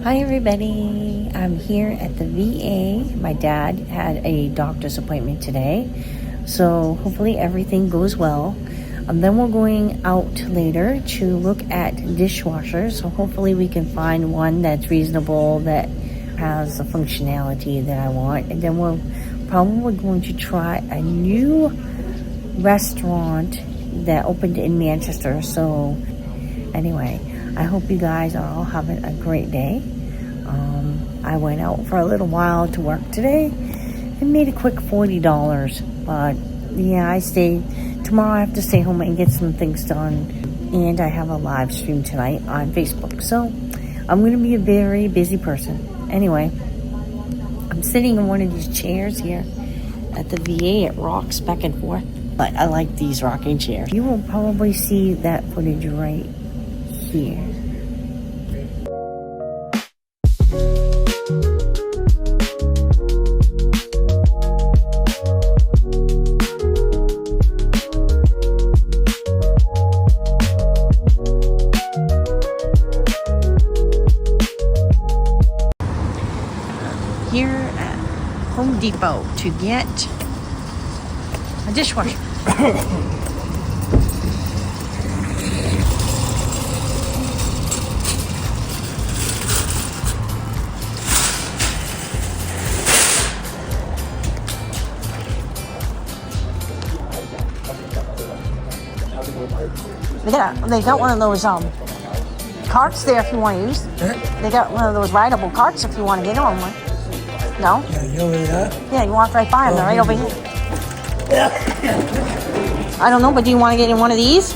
Hi everybody, I'm here at the VA. My dad had a doctor's appointment today, so hopefully everything goes well. Then we're going out later to look at dishwashers, so hopefully we can find one that's reasonable, that has the functionality that I want. And then we're probably going to try a new restaurant that opened in Manchester. So anyway, I hope you guys are all having a great day. I went out for a little while to work today and made a quick $40. But yeah, I stayed. Tomorrow I have to stay home and get some things done. And I have a live stream tonight on Facebook. So I'm going to be a very busy person. Anyway, I'm sitting in one of these chairs here at the VA. It rocks back and forth. But I like these rocking chairs. You will probably see that footage right here. Here at Home Depot to get a dishwasher. They got one of those carts there if you want to use. They got one of those rideable carts if you want to get on one. No? Yeah, you over there? Yeah, you walk right by them. They're right over here. I don't know, but do you want to get in one of these?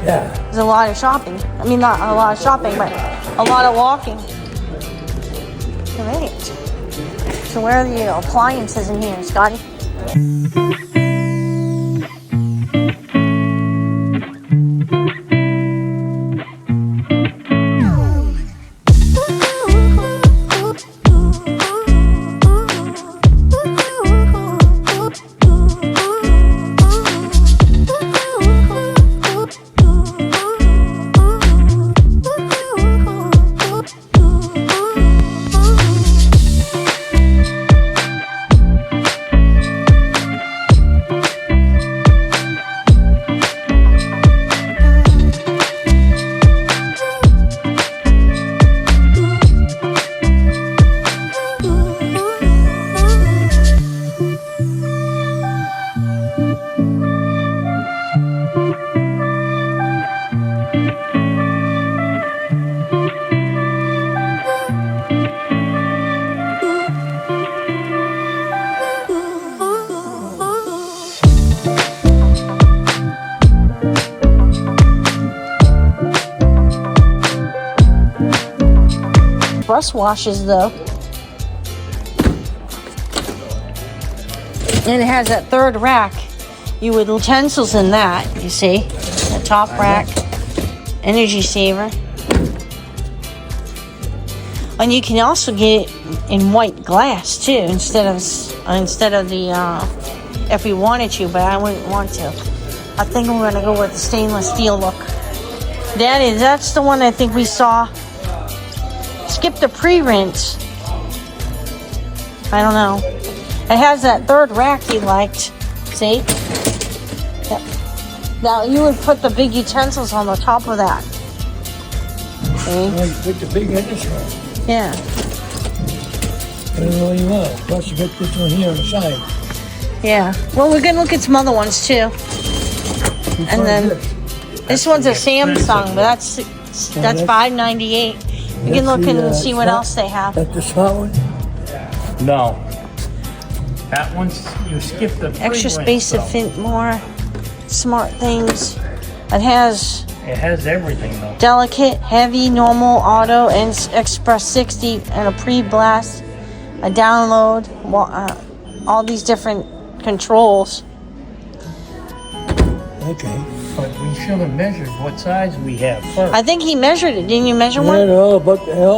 Yeah. There's a lot of shopping. I mean, not a lot of shopping, but a lot of walking. Great. So where are the appliances in here, Scotty? Brush washes though, and it has that third rack. You with utensils in that, you see, the top rack, energy saver, and you can also get it in white glass too, instead of the if we wanted to, but I wouldn't want to. I think we're gonna go with the stainless steel look. That's the one I think we saw. Skip the pre-rinse. I don't know. It has that third rack he liked. See? Yep. Now you would put the big utensils on the top of that. See? Well, you put the big in this one. Yeah. Whatever you want. Plus you got this one here on the side. Yeah. Well, we're gonna look at some other ones too. And then this one's a Samsung, but that's $5.98. You can look and see what else they have. That's the small one? No. That one's, you skip the Extra space to fit more smart things. It has everything though. delicate, heavy, normal, auto, and Express 60, and a pre-blast, a download, all these different controls. Okay. But we should have measured what size we have first. I think he measured it. Didn't you measure Yeah, one? they're all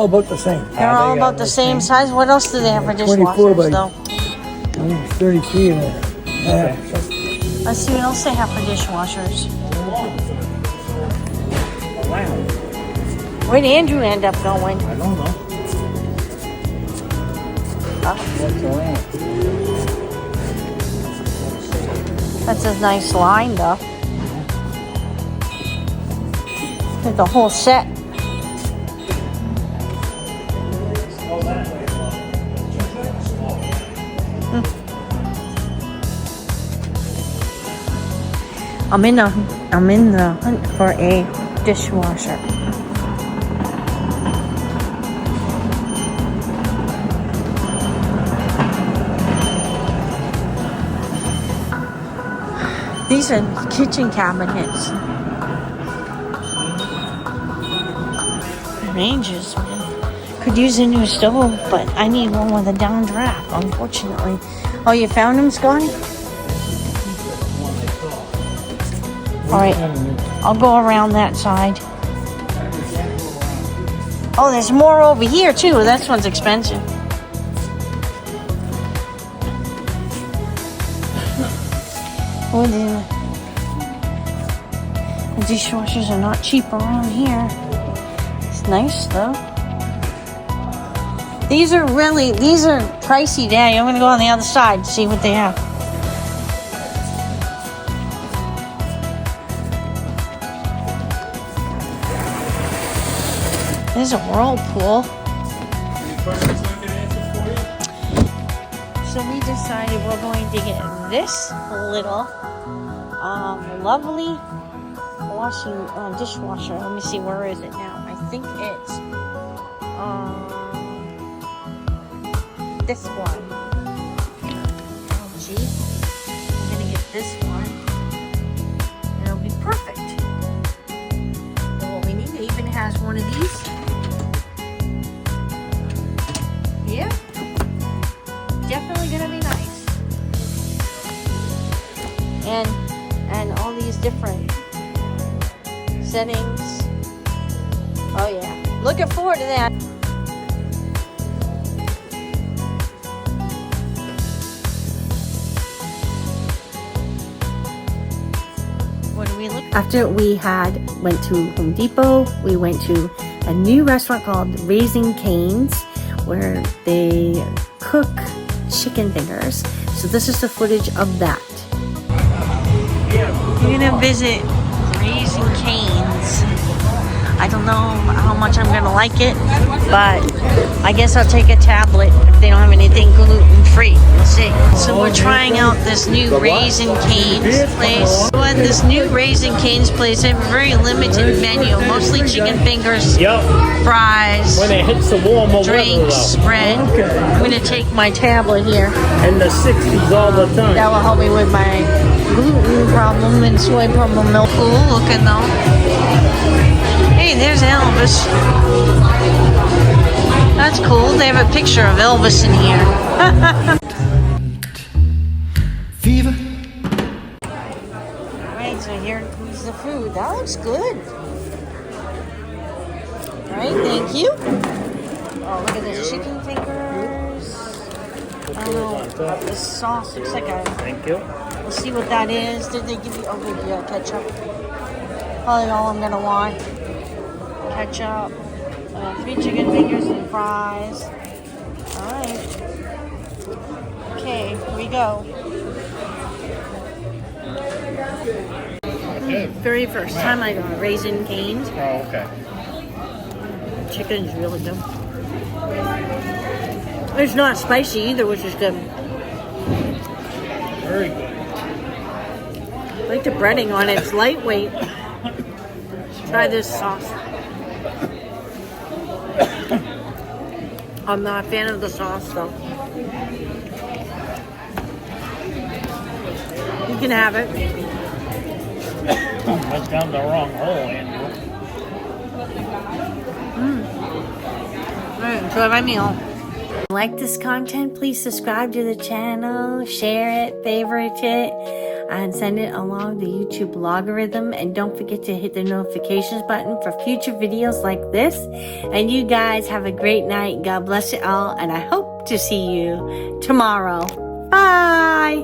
about the same. They're all they about are the the same same. size. What else do they have for 24 dishwashers, by- though? I think it's 33 in there. Yeah. Let's see what else they have for dishwashers. Wow. Where'd Andrew end up going? I don't know. What's around? That's a nice line, though. There's the whole set. I'm in the hunt for a dishwasher. These are kitchen cabinets. Ranges, man. Could use a new stove, but I need one with a down draft, unfortunately. Oh, you found them, Scotty? All right, I'll go around that side. Oh, there's more over here too. That one's expensive. Oh, the dishwashers are not cheap around here. It's nice though. These are pricey, Daddy. I'm gonna go on the other side to see what they have. There's a whirlpool. So we decided we're going to get this little lovely dishwasher. Let me see, where is it now? I think it's this one. Oh gee, I'm gonna get this one. It'll be perfect. And what we need, it even has one of these. Yeah, definitely gonna be nice. And all these different settings. Oh yeah, looking forward to that. What do we look? After we went to Home Depot, we went to a new restaurant called Raising Cane's, where they cook chicken fingers. So this is the footage of that. We're gonna visit Raising Cane's. I don't know how much I'm gonna like it, but I guess I'll take a tablet if they don't have anything gluten-free. We'll see. So we're trying out this new Raising Cane's place. So at this new Raising Cane's place, they have a very limited menu, mostly chicken fingers, fries, When it hits the warmer drinks, bread. I'm gonna take my tablet here. in the 60s all the time. That will help me with my gluten problem and soy problem. Milk. Cool looking though. Hey, there's Elvis. That's cool. They have a picture of Elvis in here. Fever. Alright, so here comes the food. That looks good. Alright, thank you. Oh, look at this chicken fingers. I don't know. This sauce looks like a... Thank you. We'll see what that is. Did they give you... Oh, good, yeah, ketchup. Probably all I'm gonna want. Ketchup. 3 chicken fingers and fries. Alright. Okay, here we go. Very first time I got Raising Cane's. Oh, okay. Chicken's really good. It's not spicy either, which is good. Very good. I like the breading on it. It's lightweight. Try this sauce. I'm not a fan of the sauce though. You can have it. Went down the wrong hole, Andrew. Alright, enjoy my meal. Like this content, please subscribe to the channel, share it, favorite it, and send it along the YouTube logarithm. And don't forget to hit the notifications button for future videos like this. And you guys have a great night. God bless you all, and I hope to see you tomorrow. Bye!